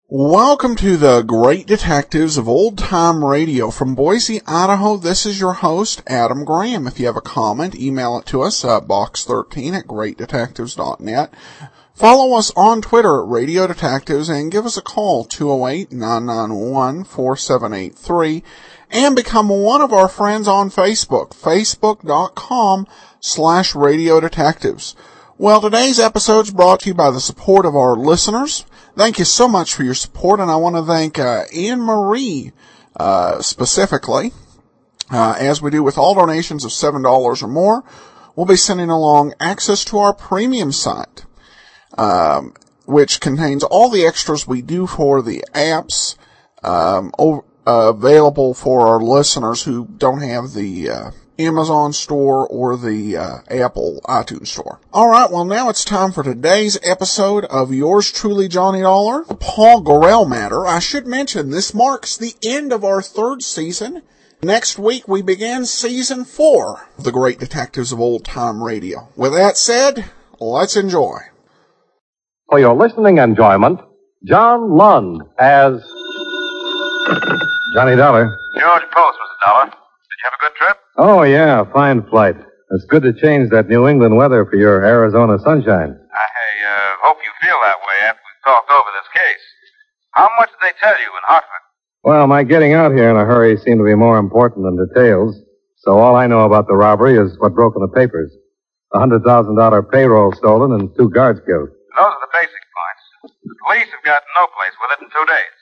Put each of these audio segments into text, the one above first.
Welcome to the Great Detectives of Old Time Radio. From Boise, Idaho, this is your host, Adam Graham. If you have a comment, email it to us at box13@greatdetectives.net. Follow us on Twitter at Radio Detectives and give us a call, 208-991-4783, and become one of our friends on Facebook, facebook.com/Radio Detectives. Well, today's episode is brought to you by the support of our listeners. Thank you so much for your support, and I want to thank Anne Marie specifically. As we do with all donations of $7 or more, we'll be sending along access to our premium site, which contains all the extras we do for the apps available for our listeners who don't have the Amazon store or the Apple iTunes store. Alright, well now it's time for today's episode of yours truly, Johnny Dollar, the Paul Gorrell matter. I should mention this marks the end of our third season. Next week we begin season 4 of the Great Detectives of Old Time Radio. With that said, let's enjoy. For your listening enjoyment, John Lund as Johnny Dollar. George Post, Mr. Dollar. Did you have a good trip? Oh, yeah, fine flight. It's good to change that New England weather for your Arizona sunshine. I hope you feel that way after we've talked over this case. How much did they tell you in Hartford? Well, my getting out here in a hurry seemed to be more important than details, so all I know about the robbery is what broke in the papers. A $100,000 payroll stolen and 2 guards killed. Those are the basic points. The police have got no place with it in 2 days.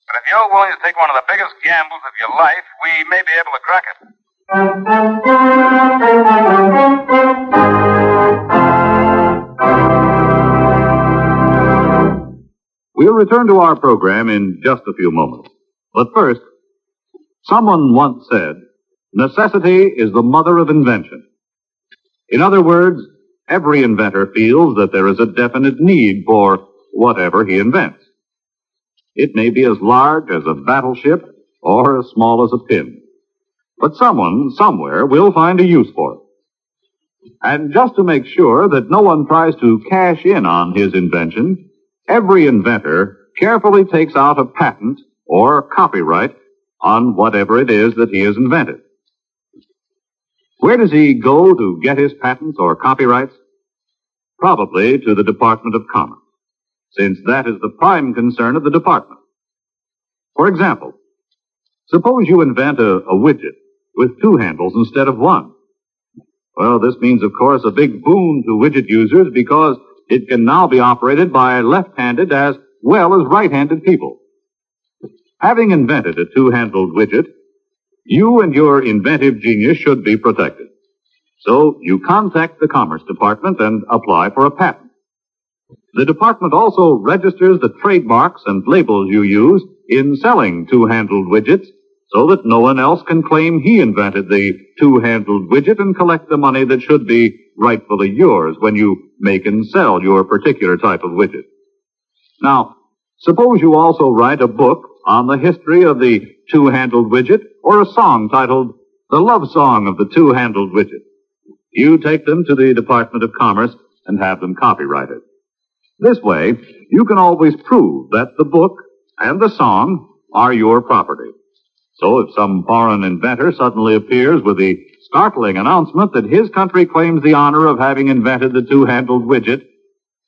But if you're willing to take one of the biggest gambles of your life, we may be able to crack it. We'll return to our program in just a few moments. But first, someone once said, necessity is the mother of invention. In other words, every inventor feels that there is a definite need for whatever he invents. It may be as large as a battleship or as small as a pin. But someone, somewhere, will find a use for it. And just to make sure that no one tries to cash in on his invention, every inventor carefully takes out a patent or copyright on whatever it is that he has invented. Where does he go to get his patents or copyrights? Probably to the Department of Commerce, since that is the prime concern of the department. For example, suppose you invent a widget with 2 handles instead of 1. Well, this means, of course, a big boon to widget users because it can now be operated by left-handed as well as right-handed people. Having invented a 2-handled widget, you and your inventive genius should be protected. So you contact the Commerce Department and apply for a patent. The department also registers the trademarks and labels you use in selling 2-handled widgets so that no one else can claim he invented the 2-handled widget and collect the money that should be rightfully yours when you make and sell your particular type of widget. Now, suppose you also write a book on the history of the 2-handled widget or a song titled The Love Song of the 2-handled widget. You take them to the Department of Commerce and have them copyrighted. This way, you can always prove that the book and the song are your property. So if some foreign inventor suddenly appears with the startling announcement that his country claims the honor of having invented the 2-handled widget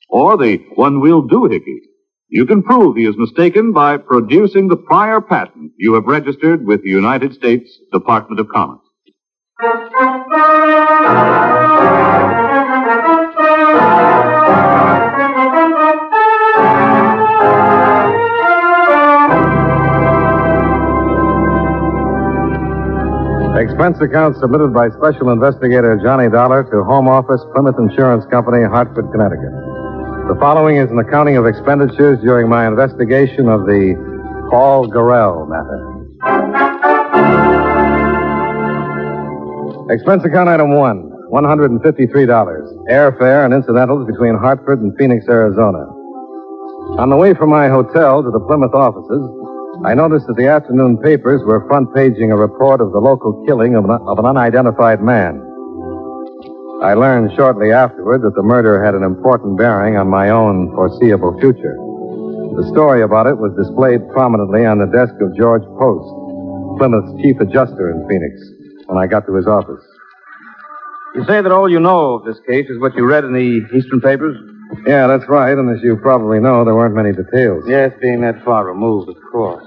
or the one-wheel doohickey, you can prove he is mistaken by producing the prior patent you have registered with the United States Department of Commerce. Expense account submitted by Special Investigator Johnny Dollar to Home Office, Plymouth Insurance Company, Hartford, Connecticut. The following is an accounting of expenditures during my investigation of the Paul Gorrell matter. Expense account item 1, $153. Airfare and incidentals between Hartford and Phoenix, Arizona. On the way from my hotel to the Plymouth offices, I noticed that the afternoon papers were front-paging a report of the local killing of an unidentified man. I learned shortly afterward that the murder had an important bearing on my own foreseeable future. The story about it was displayed prominently on the desk of George Post, Plymouth's chief adjuster in Phoenix, when I got to his office. You say that all you know of this case is what you read in the Eastern papers? Yeah, that's right, and as you probably know, there weren't many details. Yes, being that far removed, of course.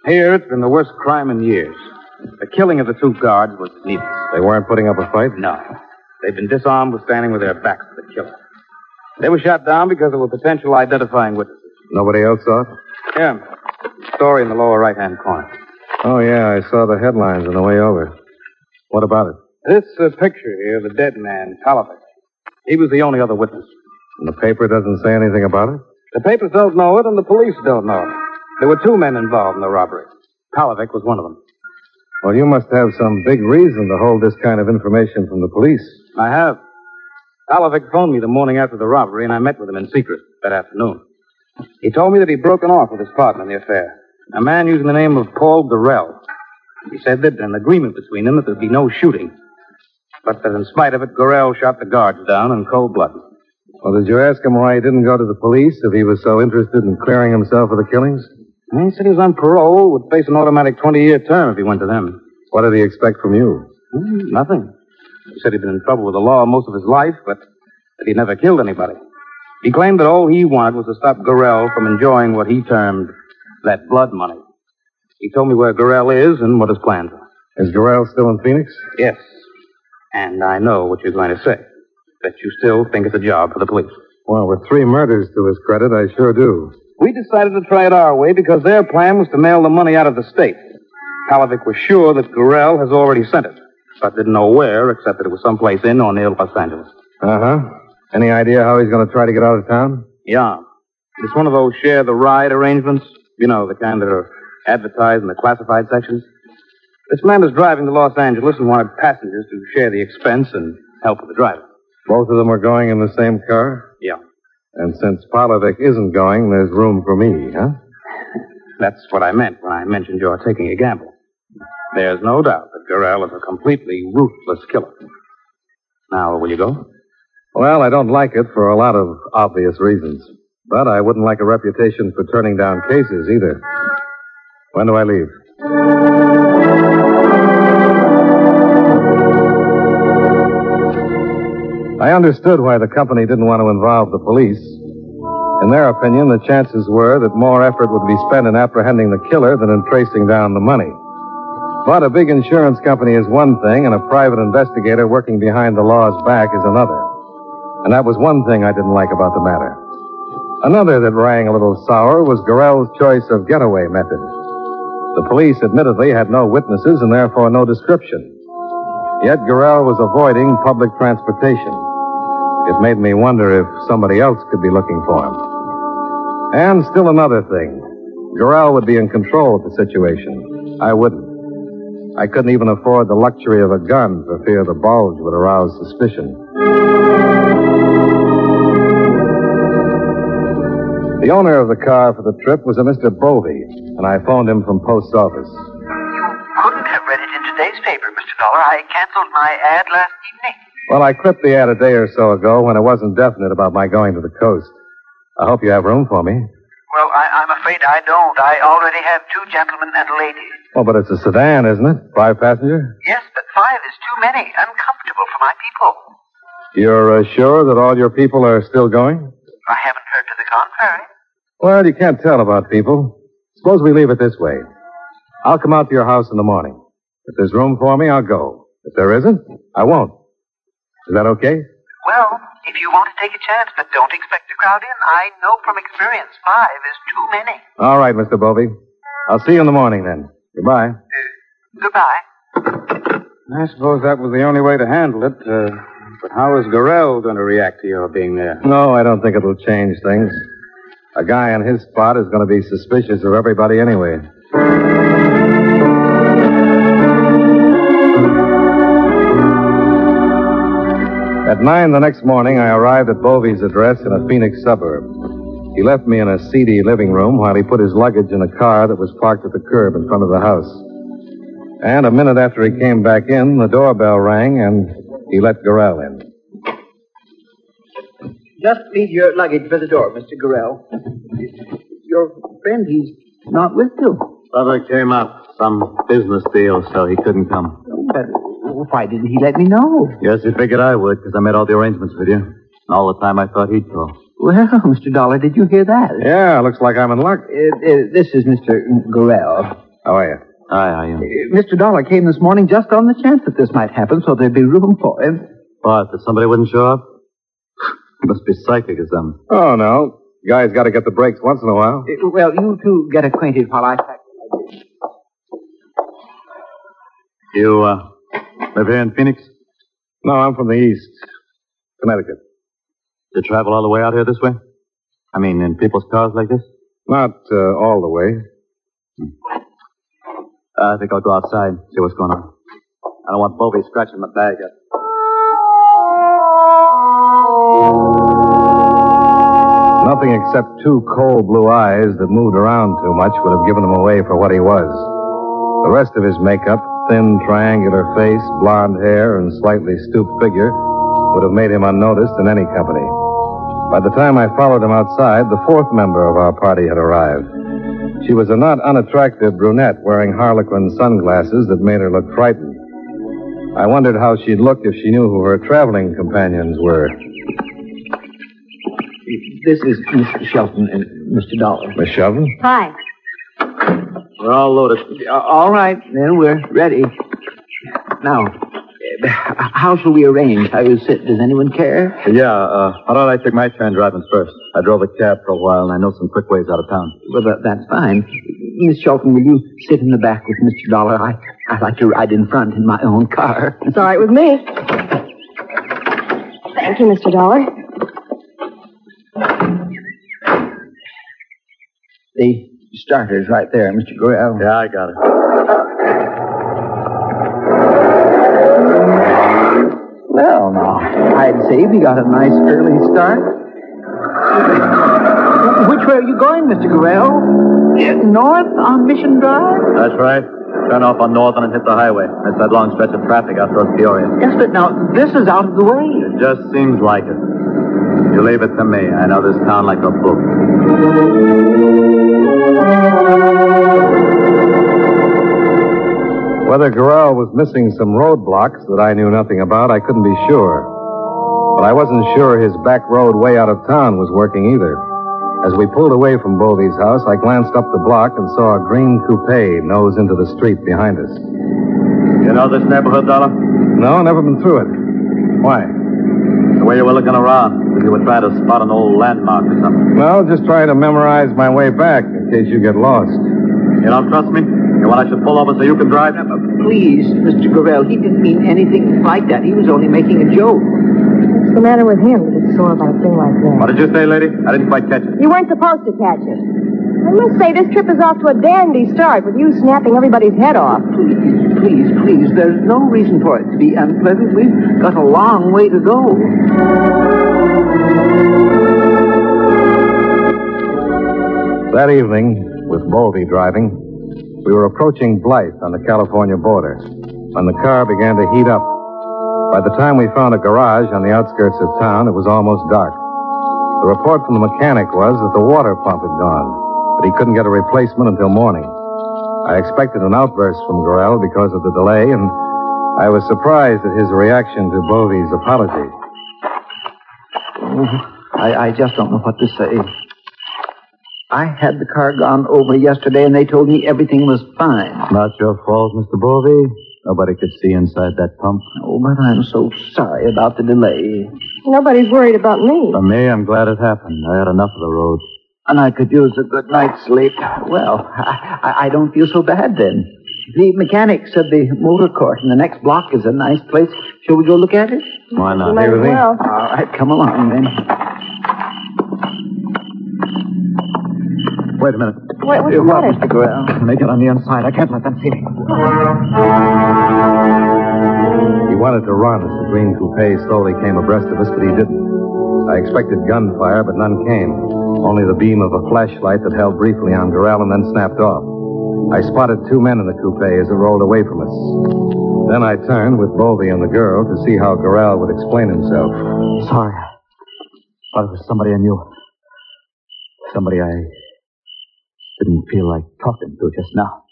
Here, it's been the worst crime in years. The killing of the two guards was needless. They weren't putting up a fight? No. They've been disarmed with standing with their backs to the killer. They were shot down because there were potential identifying witnesses. Nobody else saw it? Yeah. Story in the lower right-hand corner. Oh, yeah, I saw the headlines on the way over. What about it? This picture here, the dead man, Palovic. He was the only other witness. And the paper doesn't say anything about it? The papers don't know it, and the police don't know it. There were two men involved in the robbery. Palovic was one of them. Well, you must have some big reason to hold this kind of information from the police. I have. Palovic phoned me the morning after the robbery, and I met with him in secret that afternoon. He told me that he'd broken off with his partner in the affair, a man using the name of Paul Gorrell. He said there'd been an agreement between them that there'd be no shooting, but that in spite of it, Gorrell shot the guards down in cold blood. Well, did you ask him why he didn't go to the police if he was so interested in clearing himself of the killings? He said he was on parole, would face an automatic 20-year term if he went to them. What did he expect from you? Nothing. He said he'd been in trouble with the law most of his life, but that he'd never killed anybody. He claimed that all he wanted was to stop Gorrell from enjoying what he termed that blood money. He told me where Gorrell is and what his plans are. Is Gorrell still in Phoenix? Yes. And I know what you're going to say. That you still think it's a job for the police. Well, with 3 murders to his credit, I sure do. We decided to try it our way because their plan was to mail the money out of the state. Palovic was sure that Gorrell has already sent it, but didn't know where, except that it was someplace in or near Los Angeles. Uh-huh. Any idea how he's going to try to get out of town? Yeah. It's one of those share the ride arrangements. You know, the kind that are advertised in the classified sections. This man is driving to Los Angeles and wanted passengers to share the expense and help with the driving. Both of them are going in the same car? Yeah. And since Palovic isn't going, there's room for me, huh? That's what I meant when I mentioned you're taking a gamble. There's no doubt that Gorrell is a completely ruthless killer. Now, will you go? Well, I don't like it for a lot of obvious reasons. But I wouldn't like a reputation for turning down cases either. When do I leave? I understood why the company didn't want to involve the police. In their opinion, the chances were that more effort would be spent in apprehending the killer than in tracing down the money. But a big insurance company is one thing, and a private investigator working behind the law's back is another. And that was one thing I didn't like about the matter. Another that rang a little sour was Gorrell's choice of getaway method. The police admittedly had no witnesses and therefore no description. Yet Gorrell was avoiding public transportation. It made me wonder if somebody else could be looking for him. And still another thing. Gorrell would be in control of the situation. I wouldn't. I couldn't even afford the luxury of a gun for fear the bulge would arouse suspicion. The owner of the car for the trip was a Mr. Bovey, and I phoned him from post office. You couldn't have read it in today's paper, Mr. Dollar. I canceled my ad last evening. Well, I clipped the ad a day or so ago when it wasn't definite about my going to the coast. I hope you have room for me. Well, I'm afraid I don't. I already have 2 gentlemen and a lady. Oh, but it's a sedan, isn't it? 5-passenger? Yes, but 5 is too many. Uncomfortable for my people. You're sure that all your people are still going? I haven't heard to the contrary. Well, you can't tell about people. Suppose we leave it this way. I'll come out to your house in the morning. If there's room for me, I'll go. If there isn't, I won't. Is that okay? Well, if you want to take a chance, but don't expect to crowd in, I know from experience 5 is too many. All right, Mr. Bovey. I'll see you in the morning then. Goodbye. Goodbye. I suppose that was the only way to handle it. But how is Gorrell going to react to your being there? No, I don't think it'll change things. A guy in his spot is going to be suspicious of everybody anyway. At 9 the next morning, I arrived at Bovey's address in a Phoenix suburb. He left me in a seedy living room while he put his luggage in a car that was parked at the curb in front of the house. And a minute after he came back in, the doorbell rang, and he let Gorrell in. Just leave your luggage by the door, Mr. Gorrell. Your friend, he's not with you. Brother came up. Some business deal, so he couldn't come. But why didn't he let me know? Yes, he figured I would, because I made all the arrangements with you. All the time I thought he'd call. Well, Mr. Dollar, did you hear that? Yeah, looks like I'm in luck. This is Mr. Gorrell. How are you? Hi, how are you? Mr. Dollar came this morning just on the chance that this might happen, so there'd be room for him. What, that somebody wouldn't show up? He must be psychic or something. Oh, no. Guy's got to get the breaks once in a while. Well, you two get acquainted while I pack the luggage. You, live here in Phoenix? No, I'm from the East. Connecticut. You travel all the way out here this way? I mean, in people's cars like this? Not all the way. I think I'll go outside, see what's going on. I don't want Bovey scratching my bag up. Nothing except two cold blue eyes that moved around too much would have given him away for what he was. The rest of his makeup, thin, triangular face, blonde hair, and slightly stooped figure would have made him unnoticed in any company. By the time I followed him outside, the fourth member of our party had arrived. She was a not unattractive brunette wearing harlequin sunglasses that made her look frightened. I wondered how she'd look if she knew who her traveling companions were. This is Mr. Shelton and Mr. Dollar. Miss Shelton? Hi. We're all loaded. All right, then we're ready. Now, how shall we arrange? How you sit? Does anyone care? Yeah, how about I take my turn driving first? I drove a cab for a while, and I know some quick ways out of town. Well, that's fine. Miss Shelton, will you sit in the back with Mr. Dollar? I like to ride in front in my own car. It's all right with me. Thank you, Mr. Dollar. The starter's right there, Mr. Gorrell. Yeah, I got it. Well, now, I'd say we got a nice early start. Which way are you going, Mr. Gorrell? North on Mission Drive? That's right. Turn off on Northern and hit the highway. That's that long stretch of traffic out towards Peoria. Yes, but now, this is out of the way. It just seems like it. You leave it to me. I know this town like a book. Whether Gorrell was missing some roadblocks that I knew nothing about, I couldn't be sure. But I wasn't sure his back road way out of town was working either. As we pulled away from Bovey's house, I glanced up the block and saw a green coupe nose into the street behind us. You know this neighborhood, Dollar? No, never been through it. Why? The way you were looking around. You were trying to spot an old landmark or something. Well, just trying to memorize my way back in case you get lost. You don't trust me? You want I should pull over so you can drive? Please, Mr. Gorrell, he didn't mean anything like that. He was only making a joke. What's the matter with him? It's sore about a thing like that. What did you say, lady? I didn't quite catch it. You weren't supposed to catch it. I must say, this trip is off to a dandy start with you snapping everybody's head off. Please, there's no reason for it to be unpleasant. We've got a long way to go. That evening, with Bovey driving, we were approaching Blythe on the California border when the car began to heat up. By the time we found a garage on the outskirts of town, it was almost dark. The report from the mechanic was that the water pump had gone, but he couldn't get a replacement until morning. I expected an outburst from Gorrell because of the delay, and I was surprised at his reaction to Bovey's apology. I just don't know what to say. I had the car gone over yesterday, and they told me everything was fine. Not your fault, Mr. Bovey. Nobody could see inside that pump. Oh, but I'm so sorry about the delay. Nobody's worried about me. For me, I'm glad it happened. I had enough of the road. And I could use a good night's sleep. Well, I don't feel so bad then. The mechanic said the motor court in the next block is a nice place. Shall we go look at it? Why not? Might as well. All right, come along then. Wait a minute. What's the What, matter? Mr. Gorrell? Make it on the inside. I can't let them see me. He wanted to run as the green coupe slowly came abreast of us, but he didn't. I expected gunfire, but none came. Only the beam of a flashlight that held briefly on Gorrell and then snapped off. I spotted two men in the coupe as it rolled away from us. Then I turned with Bovey and the girl to see how Gorrell would explain himself. Sorry. Thought it was somebody I knew. Somebody I didn't feel like talking to just now.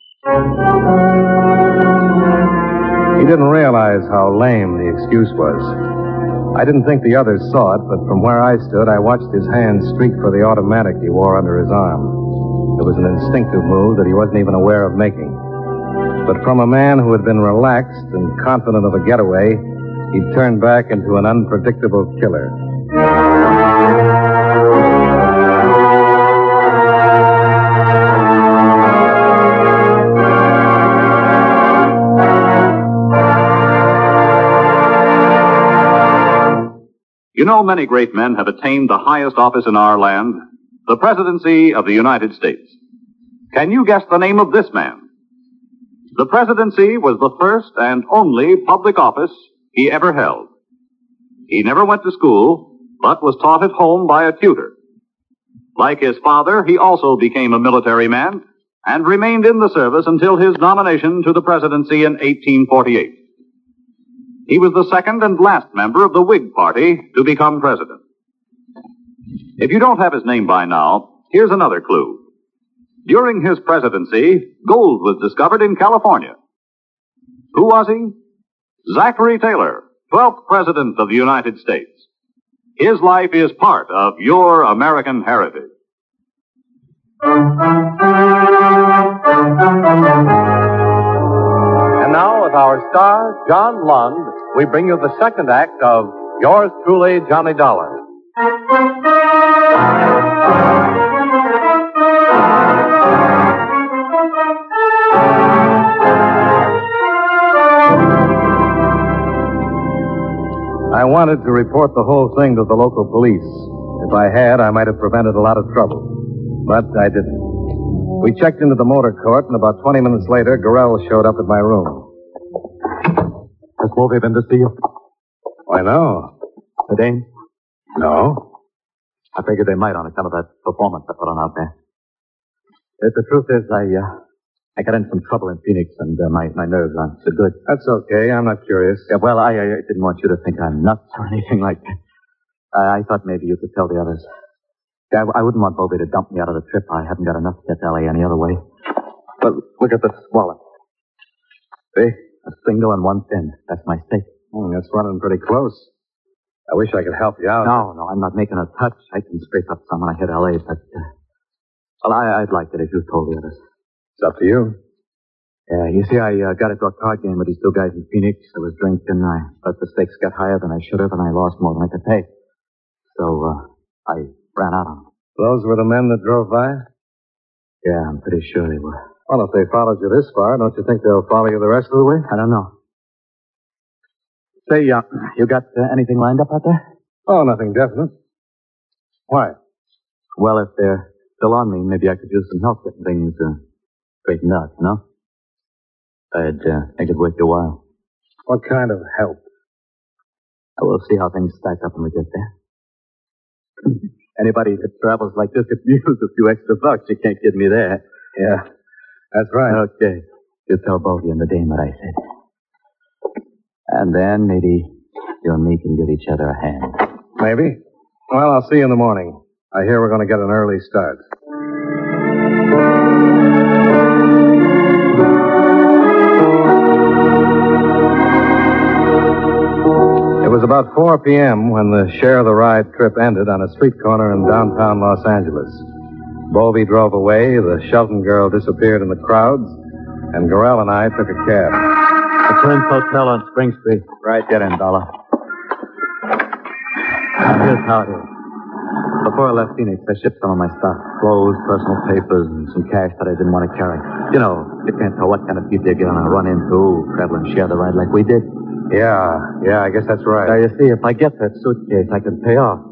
He didn't realize how lame the excuse was. I didn't think the others saw it, but from where I stood, I watched his hand streak for the automatic he wore under his arm. It was an instinctive move that he wasn't even aware of making. But from a man who had been relaxed and confident of a getaway, he'd turned back into an unpredictable killer. You know, many great men have attained the highest office in our land, the presidency of the United States. Can you guess the name of this man? The presidency was the first and only public office he ever held. He never went to school, but was taught at home by a tutor. Like his father, he also became a military man and remained in the service until his nomination to the presidency in 1848. He was the second and last member of the Whig Party to become president. If you don't have his name by now, here's another clue. During his presidency, gold was discovered in California. Who was he? Zachary Taylor, 12th President of the United States. His life is part of your American heritage. And now, with our star, John Lund, we bring you the second act of Yours Truly, Johnny Dollar. I wanted to report the whole thing to the local police. If I had, I might have prevented a lot of trouble. But I didn't. We checked into the motor court, and about 20 minutes later, Gorrell showed up at my room. Has Wolfie been to see you? Why, no. The Dane? No. I figured they might on account of that performance I put on out there. The truth is, I got in some trouble in Phoenix, and my nerves aren't so good. That's okay. I'm not curious. Yeah, well, I didn't want you to think I'm nuts or anything like that. I thought maybe you could tell the others. Yeah, I wouldn't want Bobby to dump me out of the trip. I haven't got enough to get to L.A. any other way. But look at this wallet. See? A single and one thin. That's my stake. That's running pretty close. I wish I could help you out. No, I'm not making a touch. I can scrape up some when I hit L.A., but... well, I'd like it if you told the others. It's up to you. Yeah, you see, I got into a card game with these two guys in Phoenix. I was drinking. But the stakes got higher than I should have, and I lost more than I could pay. So, I ran out on them. Those were the men that drove by? Yeah, I'm pretty sure they were. Well, if they followed you this far, don't you think they'll follow you the rest of the way? I don't know. Say, you got anything lined up out there? Oh, nothing definite. Why? Well, if they're still on me, maybe I could use some help getting things straightened out, you know? I'd make it worth your while. What kind of help? We'll see how things stack up when we get there. Anybody that travels like this could use a few extra bucks. You can't get me there. Yeah, that's right. Okay. You tell Bogey and the Dame what I said. And then maybe you and me can give each other a hand. Maybe. Well, I'll see you in the morning. I hear we're going to get an early start. It was about 4 p.m. when the Share of the Ride trip ended on a street corner in downtown Los Angeles. Bovey drove away, the Shelton girl disappeared in the crowds, and Gorrell and I took a cab. The Prince Hotel on Spring Street. Right, get in, Dollar. Here's how it is. Before I left Phoenix, I shipped some of my stuff. Clothes, personal papers, and some cash that I didn't want to carry. You know, you can't tell what kind of people you're going to run into, travel and share the ride like we did. Yeah, I guess that's right. Now, you see, if I get that suitcase, I can pay off.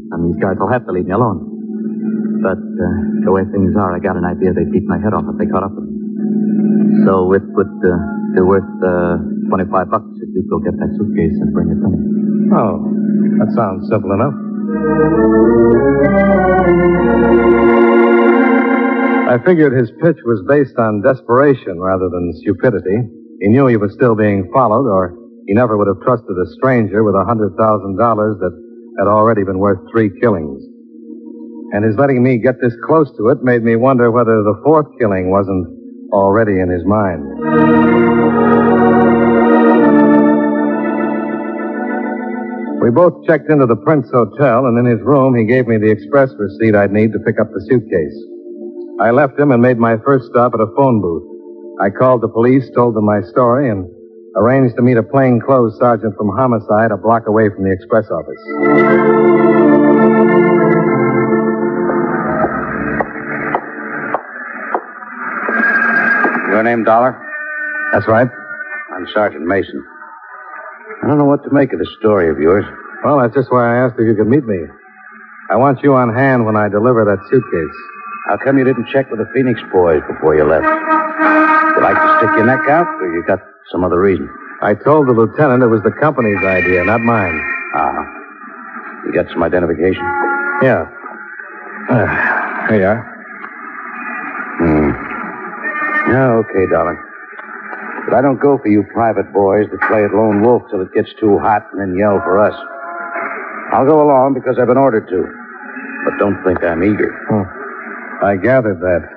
And these guys will have to leave me alone. But the way things are, I got an idea they'd beat my head off if they caught up with me. So it would be worth $25 if you'd go get that suitcase and bring it to me. Oh, that sounds simple enough. I figured his pitch was based on desperation rather than stupidity. He knew he was still being followed, or he never would have trusted a stranger with $100,000 that had already been worth 3 killings. And his letting me get this close to it made me wonder whether the 4th killing wasn't already in his mind. We both checked into the Prince Hotel, and in his room he gave me the express receipt I'd need to pick up the suitcase. I left him and made my first stop at a phone booth. I called the police, told them my story, and arranged to meet a plainclothes sergeant from homicide a block away from the express office. Your name, Dollar? That's right. I'm Sergeant Mason. I don't know what to make of this story of yours. Well, that's just why I asked if you could meet me. I want you on hand when I deliver that suitcase. How come you didn't check with the Phoenix boys before you left? You like to stick your neck out, or you got some other reason? I told the lieutenant it was the company's idea, not mine. Uh-huh. You got some identification? Yeah. Here you are. Yeah, okay, darling. But I don't go for you private boys that play at lone wolf till it gets too hot and then yell for us. I'll go along because I've been ordered to. But don't think I'm eager. I gathered that.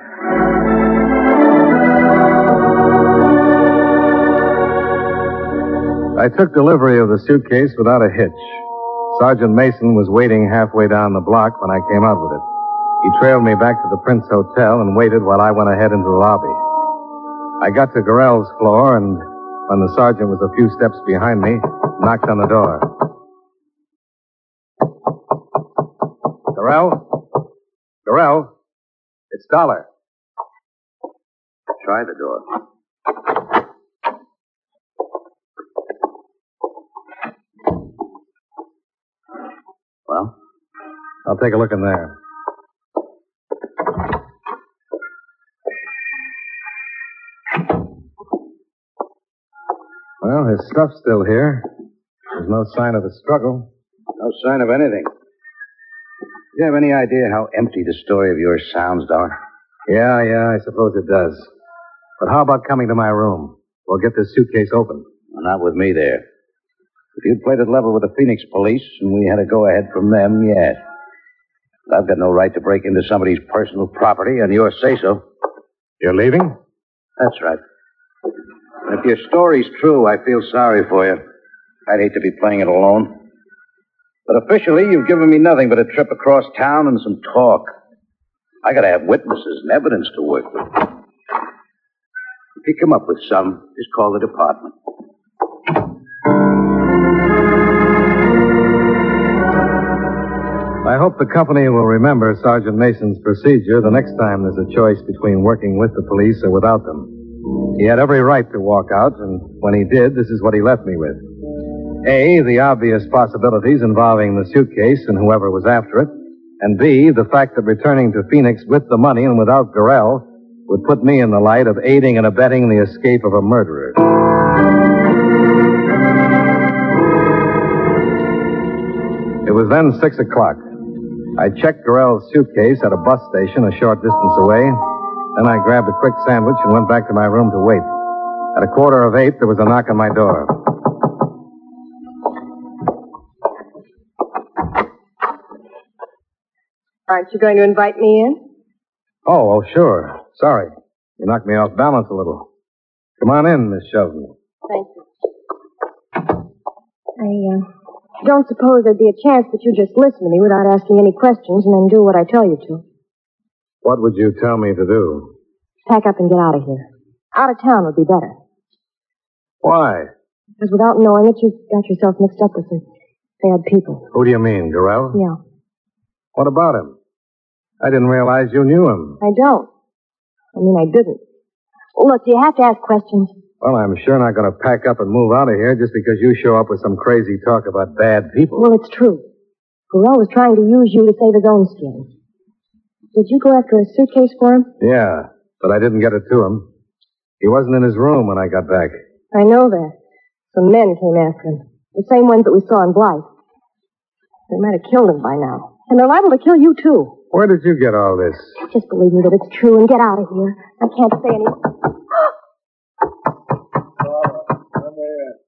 I took delivery of the suitcase without a hitch. Sergeant Mason was waiting halfway down the block when I came out with it. He trailed me back to the Prince Hotel and waited while I went ahead into the lobby. I got to Gorrell's floor, and when the sergeant was a few steps behind me, knocked on the door. Gorrell? Gorrell? It's Dollar. Try the door. Well? I'll take a look in there. Well, his stuff's still here. There's no sign of a struggle. No sign of anything. Do you have any idea how empty the story of yours sounds, Dollar? Yeah, I suppose it does. But how about coming to my room? We'll get this suitcase open. Well, not with me there. If you'd played it level with the Phoenix police and we had a go-ahead from them, yes. But I've got no right to break into somebody's personal property on your say-so. You're leaving? That's right. And if your story's true, I feel sorry for you. I'd hate to be playing it alone. But officially, you've given me nothing but a trip across town and some talk. I gotta have witnesses and evidence to work with. If you come up with some, just call the department. I hope the company will remember Sergeant Mason's procedure the next time there's a choice between working with the police or without them. He had every right to walk out, and when he did, this is what he left me with. A, the obvious possibilities involving the suitcase and whoever was after it, and B, the fact that returning to Phoenix with the money and without Gorrell would put me in the light of aiding and abetting the escape of a murderer. It was then 6 o'clock. I checked Gorrell's suitcase at a bus station a short distance away. Then I grabbed a quick sandwich and went back to my room to wait. At 7:45, there was a knock on my door. Aren't you going to invite me in? Oh, sure. Sorry. You knocked me off balance a little. Come on in, Miss Shelton. Thank you. I don't suppose there'd be a chance that you just listen to me without asking any questions and then do what I tell you to. What would you tell me to do? Pack up and get out of here. Out of town would be better. Why? Because without knowing it, you've got yourself mixed up with some bad people. Who do you mean, Gorrell? Yeah. What about him? I didn't realize you knew him. I don't. I didn't. Look, you have to ask questions. Well, I'm sure not going to pack up and move out of here just because you show up with some crazy talk about bad people. Well, it's true. Gorrell was trying to use you to save his own skin. Did you go after a suitcase for him? Yeah, but I didn't get it to him. He wasn't in his room when I got back. I know that. Some men came after him. The same ones that we saw in Blythe. They might have killed him by now. And they're liable to kill you, too. Where did you get all this? Just believe me that it's true and get out of here. I can't say any...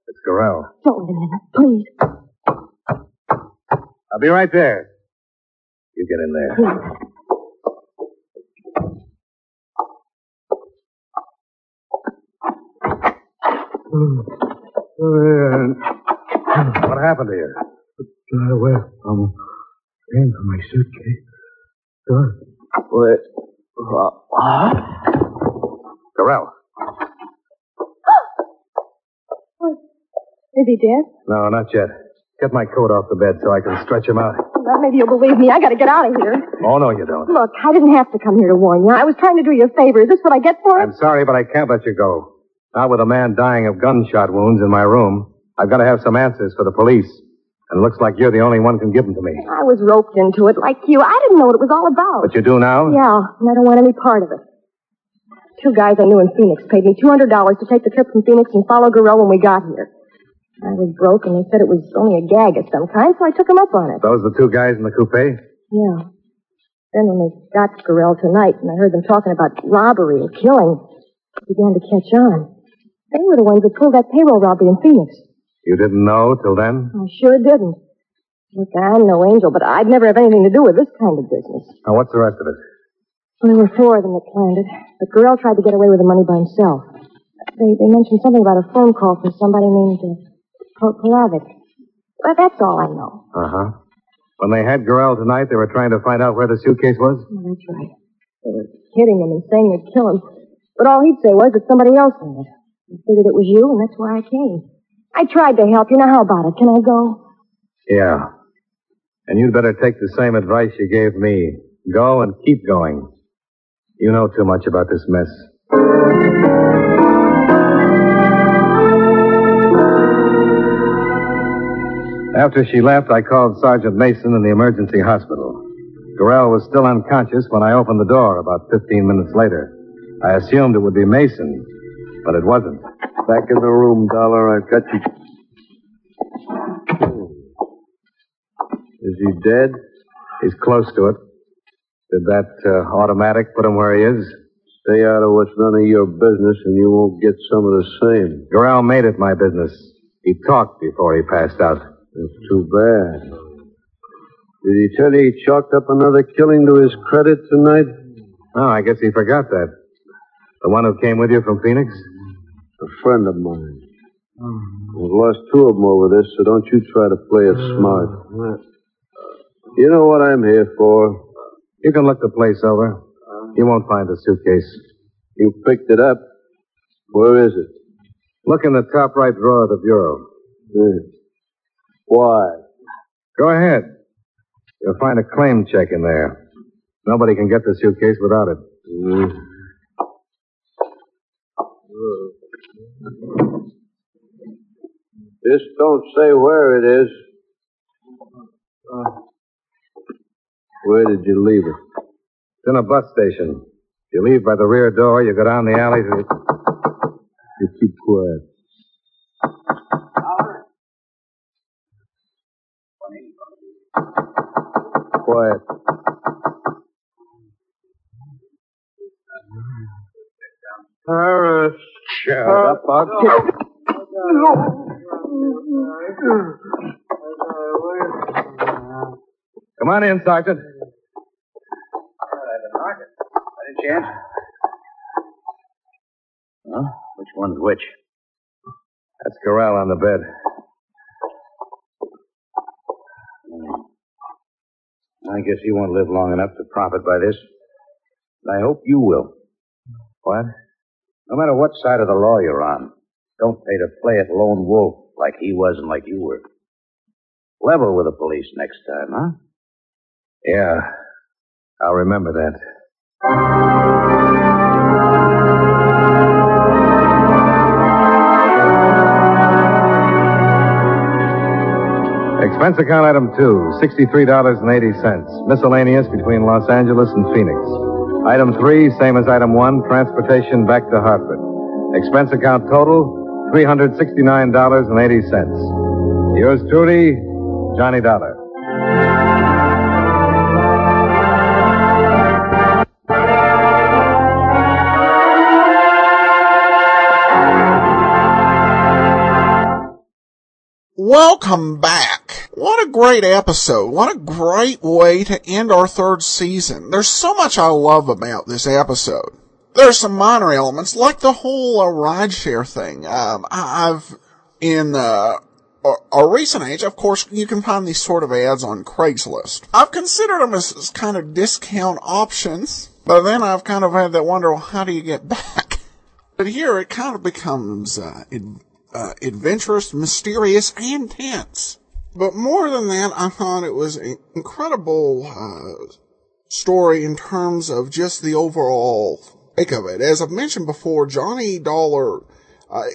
It's Gorrell. Don't wait a minute, please. I'll be right there. You get in there. Please. What happened to you? Got away from came for my suitcase. Good. What? Gorrell. Is he dead? No, not yet. Get my coat off the bed so I can stretch him out. Well, maybe you'll believe me. I gotta get out of here. Oh, no, you don't. Look, I didn't have to come here to warn you. I was trying to do you a favor. Is this what I get for it? I'm sorry, but I can't let you go. Not with a man dying of gunshot wounds in my room. I've got to have some answers for the police. And it looks like you're the only one who can give them to me. I was roped into it like you. I didn't know what it was all about. But you do now? Yeah, and I don't want any part of it. Two guys I knew in Phoenix paid me $200 to take the trip from Phoenix and follow Gorrell when we got here. I was broke, and they said it was only a gag of some kind, so I took them up on it. Those the two guys in the coupe? Yeah. Then when they got Gorrell tonight, and I heard them talking about robbery and killing, it began to catch on. They were the ones that pulled that payroll robbery in Phoenix. You didn't know till then? I sure didn't. Look, I'm no angel, but I'd never have anything to do with this kind of business. Now, what's the rest of it? Well, there were four of them that planned it, but Gorrell tried to get away with the money by himself. They mentioned something about a phone call from somebody named Polavic. Well, that's all I know. Uh-huh. When they had Gorrell tonight, they were trying to find out where the suitcase was? Oh, that's right. They were hitting him and saying they'd kill him. But all he'd say was that somebody else had it. I figured it was you, and that's why I came. I tried to help you. Now, how about it? Can I go? Yeah. And you'd better take the same advice you gave me. Go and keep going. You know too much about this mess. After she left, I called Sergeant Mason in the emergency hospital. Gorrell was still unconscious when I opened the door about 15 minutes later. I assumed it would be Mason, but it wasn't. Back in the room, Dollar. I've got you. Is he dead? He's close to it. Did that automatic put him where he is? Stay out of what's none of your business, and you won't get some of the same. Gorrell made it my business. He talked before he passed out. That's too bad. Did he tell you he chalked up another killing to his credit tonight? Oh, I guess he forgot that. The one who came with you from Phoenix? A friend of mine. We've lost two of them over this, so don't you try to play it smart. You know what I'm here for. You can look the place over. You won't find the suitcase. You picked it up. Where is it? Look in the top right drawer of the bureau. Why? Go ahead. You'll find a claim check in there. Nobody can get the suitcase without it. This don't say where it is. Where did you leave it? It's in a bus station. If you leave by the rear door, you go down the alley to... You keep quiet. Quiet. Harris. Shut up, I'll kill Come on in, Sergeant. Any chance? Huh? Which one's which? That's Gorrell on the bed. I guess he won't live long enough to profit by this. I hope you will. What? No matter what side of the law you're on, don't pay to play at lone wolf like he was and like you were. Level with the police next time, huh? Yeah. I'll remember that. Expense account item 2, $63.80. Miscellaneous between Los Angeles and Phoenix. Item 3, same as item 1, transportation back to Hartford. Expense account total, $369.80. Yours truly, Johnny Dollar. Welcome back. What a great episode. What a great way to end our third season. There's so much I love about this episode. There's some minor elements, like the whole rideshare thing. In our recent age, of course, you can find these sort of ads on Craigslist. I've considered them as kind of discount options, but then I've kind of had that wonder, well, how do you get back? But here it kind of becomes adventurous, mysterious, and tense. But more than that, I thought it was an incredible story in terms of just the overall make of it. As I've mentioned before, Johnny Dollar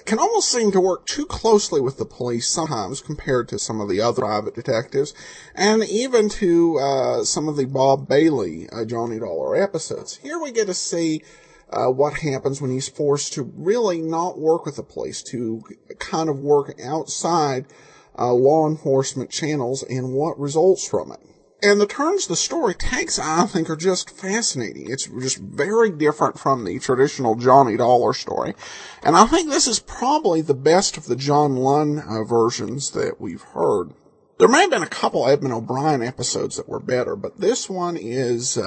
can almost seem to work too closely with the police sometimes compared to some of the other private detectives, and even to some of the Bob Bailey Johnny Dollar episodes. Here we get to see what happens when he's forced to really not work with the police, to kind of work outside law enforcement channels, and what results from it. And the turns the story takes, I think, are just fascinating. It's just very different from the traditional Johnny Dollar story. And I think this is probably the best of the John Lunn versions that we've heard. There may have been a couple Edmund O'Brien episodes that were better, but this one is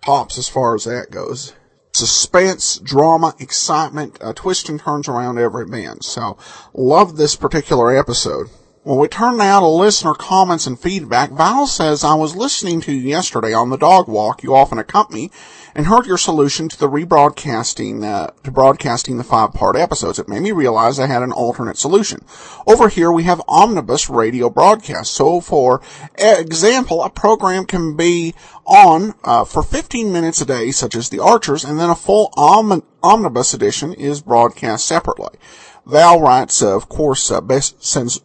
tops as far as that goes. Suspense, drama, excitement, twists and turns around every bend. So, love this particular episode. Well, we turn now to listener comments and feedback. Val says, I was listening to you yesterday on the dog walk you often accompany and heard your solution to the broadcasting the 5-part episodes. It made me realize I had an alternate solution. Over here we have omnibus radio broadcasts. So for example, a program can be on for 15 minutes a day, such as The Archers, and then a full omnibus edition is broadcast separately. Val writes, of course, sends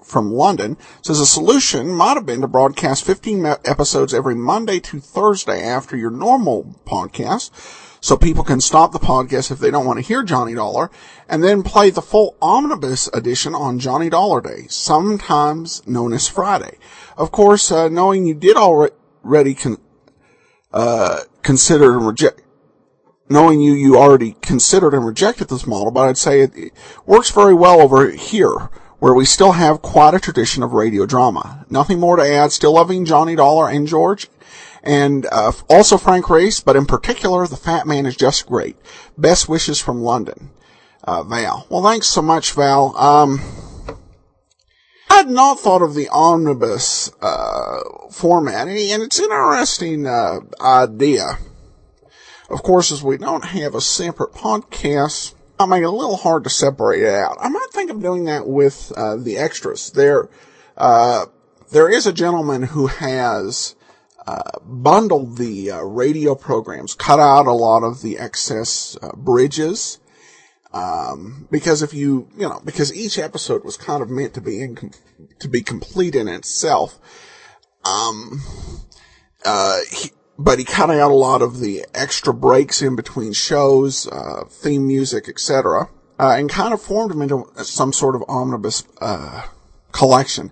from London, says a solution might have been to broadcast 15 episodes every Monday to Thursday after your normal podcast, so people can stop the podcast if they don't want to hear Johnny Dollar, and then play the full omnibus edition on Johnny Dollar Day, sometimes known as Friday. Of course, knowing you did already consider and reject, knowing you already considered and rejected this model, but I'd say it works very well over here, where we still have quite a tradition of radio drama. Nothing more to add. Still loving Johnny Dollar and George, and also Frank Reese, but in particular, the Fat Man is just great. Best wishes from London. Val. Well, thanks so much, Val. I had not thought of the omnibus format, and it's an interesting idea. Of course, as we don't have a separate podcast, I make it a little hard to separate it out. I might think of doing that with the extras. There is a gentleman who has bundled the radio programs, cut out a lot of the excess bridges, because because each episode was kind of meant to be complete in itself. But he cut out a lot of the extra breaks in between shows, theme music, etc., and kind of formed them into some sort of omnibus collection.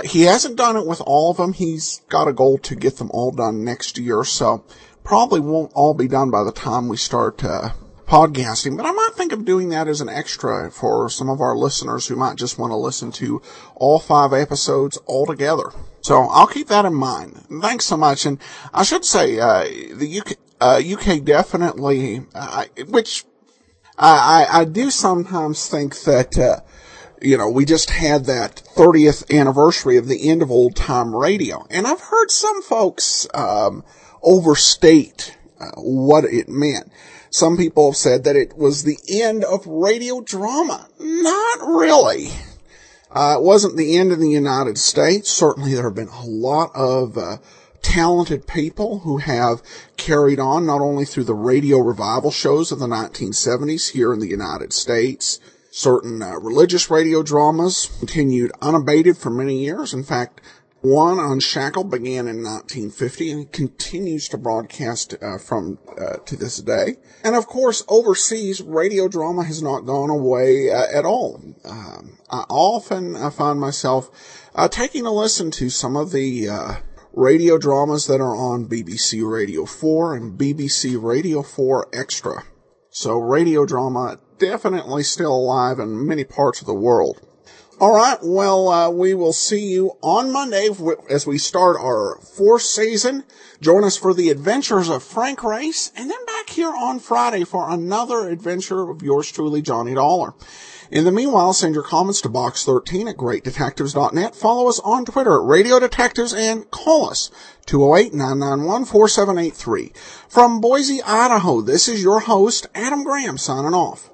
He hasn't done it with all of them. He's got a goal to get them all done next year, so probably won't all be done by the time we start podcasting. But I might think of doing that as an extra for some of our listeners who might just want to listen to all 5 episodes all together. So I'll keep that in mind. Thanks so much. And I should say, the UK definitely, which I do sometimes think that, we just had that 30th anniversary of the end of old time radio. And I've heard some folks, overstate, what it meant. Some people have said that it was the end of radio drama. Not really. It wasn't the end in the United States. Certainly there have been a lot of talented people who have carried on not only through the radio revival shows of the 1970s here in the United States, Certain religious radio dramas continued unabated for many years. In fact, one, Unshackled, began in 1950 and continues to broadcast to this day. And of course, overseas, radio drama has not gone away at all. I often find myself taking a listen to some of the radio dramas that are on BBC Radio 4 and BBC Radio 4 Extra. So radio drama definitely still alive in many parts of the world. All right, well, we will see you on Monday as we start our 4th season. Join us for the adventures of Frank Race, and then back here on Friday for another adventure of yours truly, Johnny Dollar. In the meanwhile, send your comments to box13 at greatdetectives.net. Follow us on Twitter at Radio Detectives and call us 208-991-4783. From Boise, Idaho, this is your host, Adam Graham, signing off.